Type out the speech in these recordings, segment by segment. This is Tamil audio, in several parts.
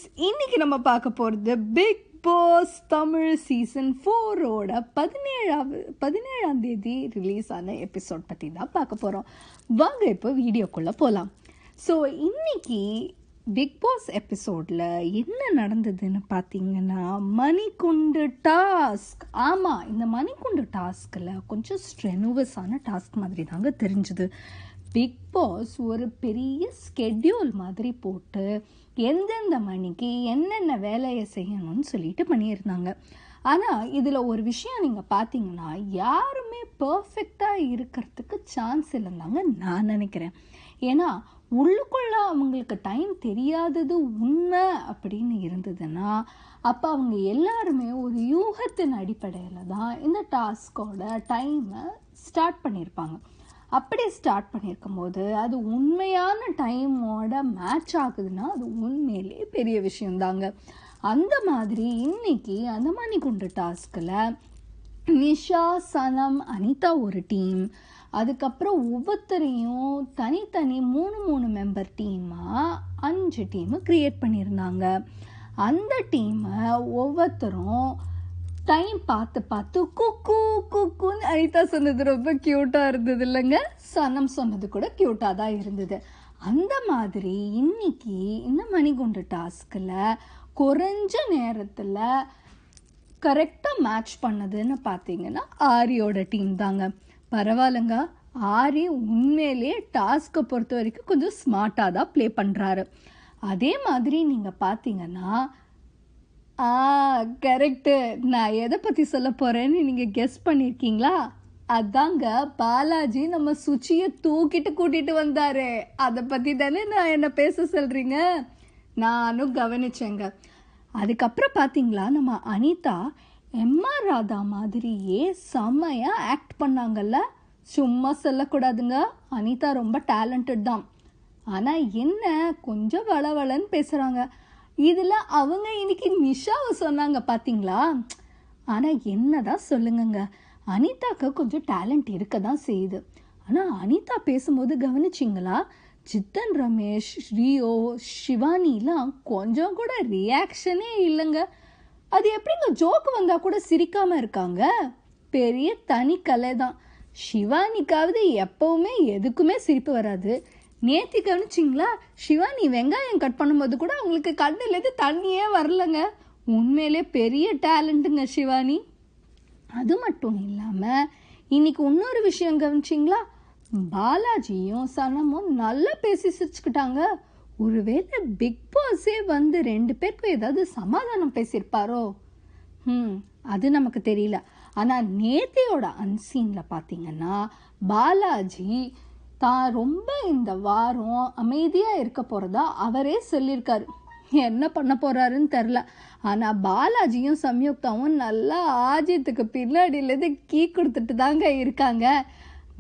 ஃப்ரெண்ட்ஸ், இன்னைக்கு நம்ம பார்க்க போகிறது பிக் பாஸ் தமிழ் சீசன் 4ஓட 17ஆம் தேதி ரிலீஸ் ஆன எபிசோட் பற்றி தான் பார்க்க போகிறோம். வாங்க இப்போ வீடியோக்குள்ளே போகலாம். ஸோ இன்னைக்கு பிக் பாஸ் எபிசோடில் என்ன நடந்ததுன்னு பார்த்தீங்கன்னா, மணிக்குண்டு டாஸ்க். ஆமாம், இந்த மணிக்குண்டு டாஸ்கில் கொஞ்சம் ஸ்ட்ரெனுவஸான டாஸ்க் மாதிரி தாங்க தெரிஞ்சுது. பிக் பாஸ் ஒரு பெரிய ஸ்கெட்யூல் மாதிரி போட்டு எந்தெந்த மணிக்கு என்னென்ன வேலையை செய்யணும்னு சொல்லிட்டு பண்ணியிருந்தாங்க. ஆனால் இதில் ஒரு விஷயம் நீங்கள் பார்த்தீங்கன்னா, யாருமே பர்ஃபெக்டாக இருக்கிறதுக்கு சான்ஸ் இல்லைந்தாங்க நான் நினைக்கிறேன். ஏன்னா உள்ளுக்குள்ள அவங்களுக்கு டைம் தெரியாதது உண்மை அப்படின்னு இருந்ததுன்னா, அப்போ அவங்க எல்லாருமே ஒரு யூகத்தின் அடிப்படையில் தான் இந்த டாஸ்கோட டைமை ஸ்டார்ட் பண்ணியிருப்பாங்க. அப்படி ஸ்டார்ட் பண்ணியிருக்கும் போது அது உண்மையான டைமோட மேட்ச் ஆகுதுன்னா அது உண்மையிலே பெரிய விஷயந்தாங்க. அந்த மாதிரி இன்னைக்கு அந்த மணிக்குண்டு டாஸ்கில் நிஷா, சனம், அனிதா ஒரு டீம், அதுக்கப்புறம் ஒவ்வொருத்தரையும் தனித்தனி 3 மெம்பர் டீமாக 5 டீமு க்ரியேட் பண்ணியிருந்தாங்க. அந்த டீமை ஒவ்வொருத்தரும் டைம் பார்த்து குக்கு குக்குன்னு அனிதா சொன்னது ரொம்ப க்யூட்டாக இருந்தது இல்லைங்க. சனம் சொன்னது கூட க்யூட்டாக தான் இருந்தது. அந்த மாதிரி இன்னைக்கு இந்த மணிக்குண்டு டாஸ்கில் குறைஞ்ச நேரத்தில் கரெக்டாக மேட்ச் பண்ணதுன்னு பார்த்தீங்கன்னா ஆரியோட டீம் தாங்க. பரவாயில்லைங்க, ஆரி உண்மையிலே டாஸ்க்கை பொறுத்த வரைக்கும் கொஞ்சம் ஸ்மார்ட்டாக தான் ப்ளே பண்ணுறாரு. அதே மாதிரி நீங்கள் பார்த்தீங்கன்னா, கரெக்டு, நான் எதை பற்றி சொல்ல போகிறேன்னு நீங்கள் கெஸ் பண்ணியிருக்கீங்களா? அதாங்க, பாலாஜி நம்ம சுச்சியை தூக்கிட்டு கூட்டிகிட்டு வந்தார். அதை பற்றி தானே நான் என்ன பேச சொல்கிறீங்க? நானும் கவனிச்சேங்க. அதுக்கப்புறம் பார்த்தீங்களா, நம்ம அனிதா எம்ஆர் ராதா மாதிரியே செம்மையாக ஆக்ட் பண்ணாங்கல்ல. சும்மா சொல்லக்கூடாதுங்க, அனிதா ரொம்ப டேலண்டட் தான். ஆனால் என்ன கொஞ்சம் வளவளன்னு பேசுகிறாங்க. இதில் அவங்க இன்னைக்கு நிஷாவை சொன்னாங்க பார்த்தீங்களா? ஆனால் என்னதான் சொல்லுங்கங்க, அனிதாவுக்கு கொஞ்சம் டேலண்ட் இருக்க தான் செய்யுது. ஆனால் அனிதா பேசும்போது கவனிச்சிங்களா, ஜித்தன் ரமேஷ், ரியோ, ஷிவானிலாம் கொஞ்சம் கூட ரியாக்ஷனே இல்லைங்க. அது எப்படிங்க ஜோக்கு வந்தால் கூட சிரிக்காமல் இருக்காங்க? பெரிய தனி கலை தான். ஷிவானிக்காவது எப்பவுமே எதுக்குமே சிரிப்பு வராது. நேத்தி கவனிச்சிங்களா, ஷிவானி வெங்காயம் கட் பண்ணும்போது கூட அவங்களுக்கு கண்ணிலேருந்து தண்ணியே வரலங்க. உண்மையிலே பெரிய டேலண்ட்டுங்க ஷிவானி. அது மட்டும் இல்லாமல் இன்னைக்கு இன்னொரு விஷயம் கவனிச்சிங்களா, பாலாஜியும் சனமும் நல்லா பேசி சிரிச்சுக்கிட்டாங்க. ஒருவேளை பிக் பாஸே வந்து 2 பேருக்கும் ஏதாவது சமாதானம் பேசியிருப்பாரோ? அது நமக்கு தெரியல. ஆனால் நேத்தியோட அன்சீனில் பார்த்தீங்கன்னா, பாலாஜி தான் ரொம்ப இந்த வாரம் அமைதியாக இருக்க போகிறதா அவரே சொல்லியிருக்காரு. என்ன பண்ண போகிறாருன்னு தெரில. ஆனால் பாலாஜியும் சம்யுக்தாவும் நல்லா ஆஜித்துக்கு பின்னாடியிலேருந்து கீ கொடுத்துட்டு தாங்க இருக்காங்க.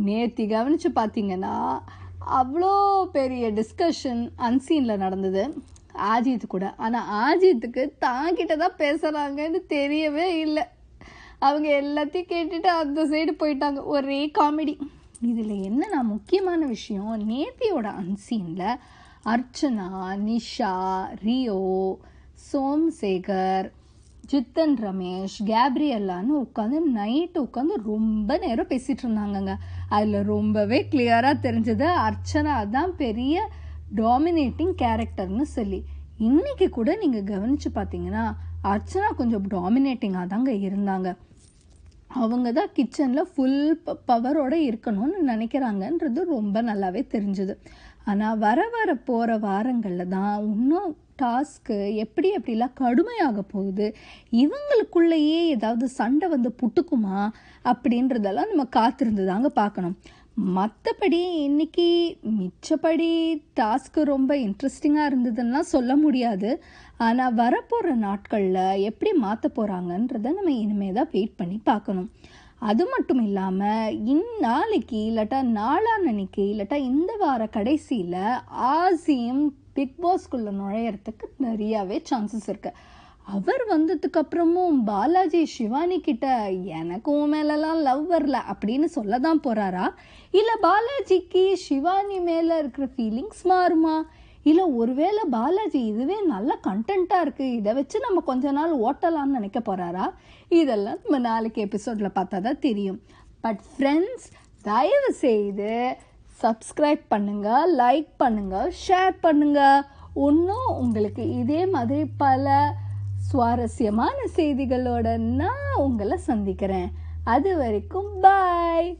நேத்தி கவனித்து பார்த்தீங்கன்னா, அவ்வளோ பெரிய டிஸ்கஷன் அன்சீனில் நடந்தது ஆஜித்து கூட. ஆனால் ஆஜித்துக்கு தாங்கிட்ட தான் பேசுகிறாங்கன்னு தெரியவே இல்லை. அவங்க எல்லாத்தையும் கேட்டுட்டு அந்த சைடு போயிட்டாங்க. ஒரே காமெடி. இதில் என்னன்னா முக்கியமான விஷயம், நேத்தியோட அன்சீனில் அர்ச்சனா, நிஷா, ரியோ, சோம்சேகர், ஜித்தன் ரமேஷ், கேப்ரியல்லான்னு உட்காந்து ரொம்ப நேரம் பேசிகிட்டு இருந்தாங்கங்க. அதில் ரொம்பவே கிளியராக தெரிஞ்சது அர்ச்சனா தான் பெரிய டாமினேட்டிங் கேரக்டர்னு சொல்லி. இன்னைக்கு கூட நீங்கள் கவனித்து பார்த்தீங்கன்னா, அர்ச்சனா கொஞ்சம் டாமினேட்டிங்காக தாங்க இருந்தாங்க. அவங்க தான் கிச்சனில் ஃபுல் பவரோடு இருக்கணும்னு நினைக்கிறாங்கன்றது ரொம்ப நல்லாவே தெரிஞ்சுது. ஆனால் வர போகிற வாரங்களில் தான் இன்னும் டாஸ்க்கு எப்படிலாம் கடுமையாக போகுது, இவங்களுக்குள்ளேயே ஏதாவது சண்டை வந்து புட்டுக்குமா அப்படின்றதெல்லாம் நம்ம காத்திருந்து தாங்க பார்க்கணும். மற்றபடி இன்னைக்கு மிச்சப்படி டாஸ்க்கு ரொம்ப இன்ட்ரெஸ்டிங்காக இருந்ததுன்னா சொல்ல முடியாது. ஆனால் வரப்போகிற நாட்களில் எப்படி மாற்ற போகிறாங்கன்றதை நம்ம இனிமேல் தான் வெயிட் பண்ணி பார்க்கணும். அது மட்டும் இல்லாமல் நாளைக்கு இல்லாட்டா நாளான்னைக்கு இல்லாட்டா இந்த வார கடைசியில் ஆசியும் பிக் பாஸ்குள்ளே நுழையிறதுக்கு நிறையாவே சான்சஸ் இருக்குது. அவர் வந்ததுக்கு அப்புறமும் பாலாஜி ஷிவானி கிட்ட எனக்கு உன் மேலெல்லாம் லவ் வரல அப்படின்னு சொல்ல தான் போகிறாரா, இல்லை பாலாஜிக்கு ஷிவானி மேலே இருக்கிற ஃபீலிங்ஸ் மாறுமா? இல்லை ஒருவேளை பாலாஜி இதுவே நல்ல கண்டென்ட்டாக இருக்குது, இதை வச்சு நம்ம கொஞ்ச நாள் ஓட்டலாம்னு நினைக்க போகிறாரா? இதெல்லாம் நம்ம நாளைக்கு எபிசோடில் பார்த்தா தான் தெரியும். பட் ஃப்ரெண்ட்ஸ், தயவு செய்து சப்ஸ்கிரைப் பண்ணுங்கள், லைக் பண்ணுங்கள், ஷேர் பண்ணுங்கள். இன்னும் உங்களுக்கு இதே மாதிரி பல சுவாரஸ்யமான செய்திகளோட நான் உங்களை சந்திக்கிறேன். அது வரைக்கும் பாய்.